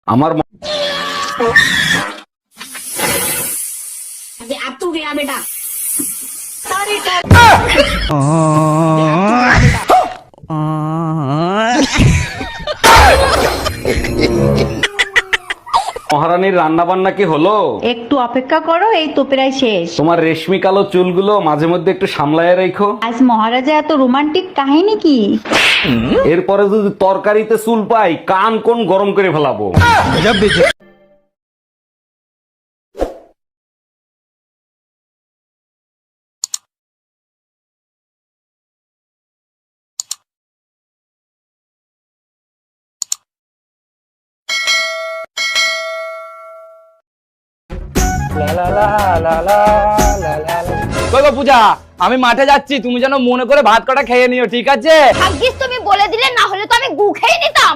আমার अब तू गया बेटा। মহারানীর রান্না বান্না কি হলো? একটু অপেক্ষা করো, এই তো প্রায় শেষ। তোমার রেশমি কালো চুলগুলো মাঝে মধ্যে একটু সামলায় রেখো। আজ মহারাজা এত রোমান্টিক কাহিনী কি? এরপরে যদি তরকারিতে চুল পাই কান কোন গরম করে ফেলাবো। কই গো পূজা, আমি মাঠে যাচ্ছি, তুমি যেন মনে করে ভাত কটা খেয়ে নিও, ঠিক আছে? ভাগ্যিস তুমি বলে দিলে, না হলে তো আমি গু খেয়ে নিতাম।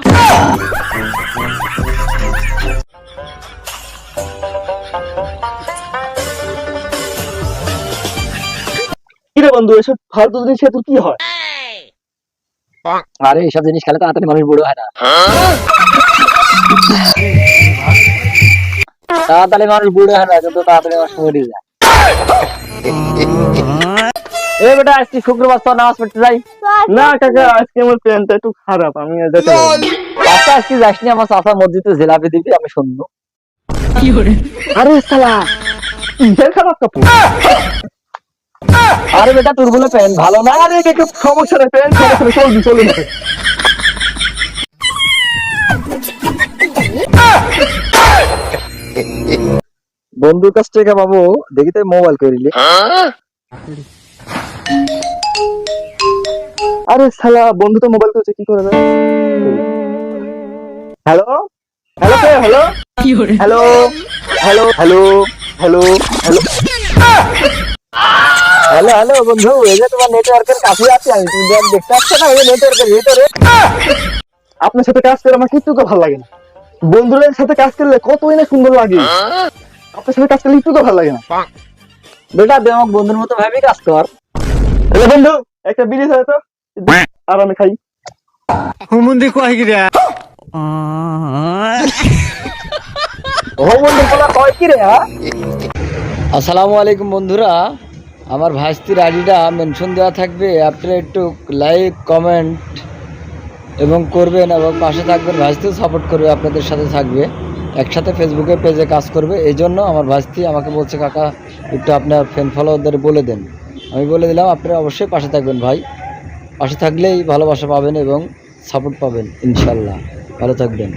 কিরে বন্ধু, এসব ফালতু জিনিস খেয়ে তোর কি হয়? আরে এসব জিনিস খেলে তাড়াতাড়ি মানুষ বুড়ো হয় না। তাড়াতাড়ি মানুষ বুড়ো হয় না, কিন্তু তাড়াতাড়ি মানুষ মরে যায়। এ বেটা, আজকে শুক্রবার তো নামাজ পড়তে যাই। না কাকা, আজকে আমার প্ল্যানটা একটু খারাপ, আমি যেতে পারবো না। আচ্ছা, আজকে যাসনি? আমার চাচা মসজিদে জিলাপি দিবি, আমি শুনবো। আরে শালা, কিসের খারাপ কাপড়? আরে বেটা, তোর বলে প্যান্ট ভালো না? আরে একটু সমস্যা নেই, প্যান্ট সমস্যা নেই, চলবি চলবি। বন্ধুর কাছ থেকে পাবো, দেখি তো মোবাইল করিলি। আরে শালা, বন্ধু তো মোবাইল করছে, কি করে? Hello hello hello hello hello hello hello hello hello hello বন্ধু, এই যে তোমার নেটওয়ার্কের কাছে আছি আমি, তুমি দেখতে পাচ্ছ না? এই নেটওয়ার্কের ভিতরে আপনার সাথে কাজ করে আমার কিন্তু ভালো লাগে না। বন্ধুদের সাথে কাজ করলে কতই না সুন্দর লাগে, আপনার সাথে কাজ করলে একটু ভালো লাগে না। বেটা দে, আমার বন্ধুর মতো ভাবে কাজ কর। হ্যালো বন্ধু, একটা বিড়ি খাই তো, আর আমি খাই। হুমুন্দি কয় কি রে? ও বন্ধু, বলা কয় কি রে? আসসালামু আলাইকুম বন্ধুরা, আমার ভাইস্তির আইডিটা মেনশন দেওয়া থাকবে, আপনারা একটু লাইক কমেন্ট এবং করবেন এবং পাশে থাকবেন। ভাইস্তিও সাপোর্ট করবে, আপনাদের সাথে থাকবে, একসাথে ফেসবুকে পেজে কাজ করবে। এই জন্য আমার ভাইস্তি আমাকে বলছে, কাকা একটু আপনার ফ্রেন্ড ফলোয়ারদের বলে দেন। আমি বলে দিলাম, আপনারা অবশ্যই পাশে থাকবেন ভাই, পাশে থাকলেই ভালোবাসা পাবেন এবং সাপোর্ট পাবেন ইনশাল্লাহ। ভালো থাকবেন।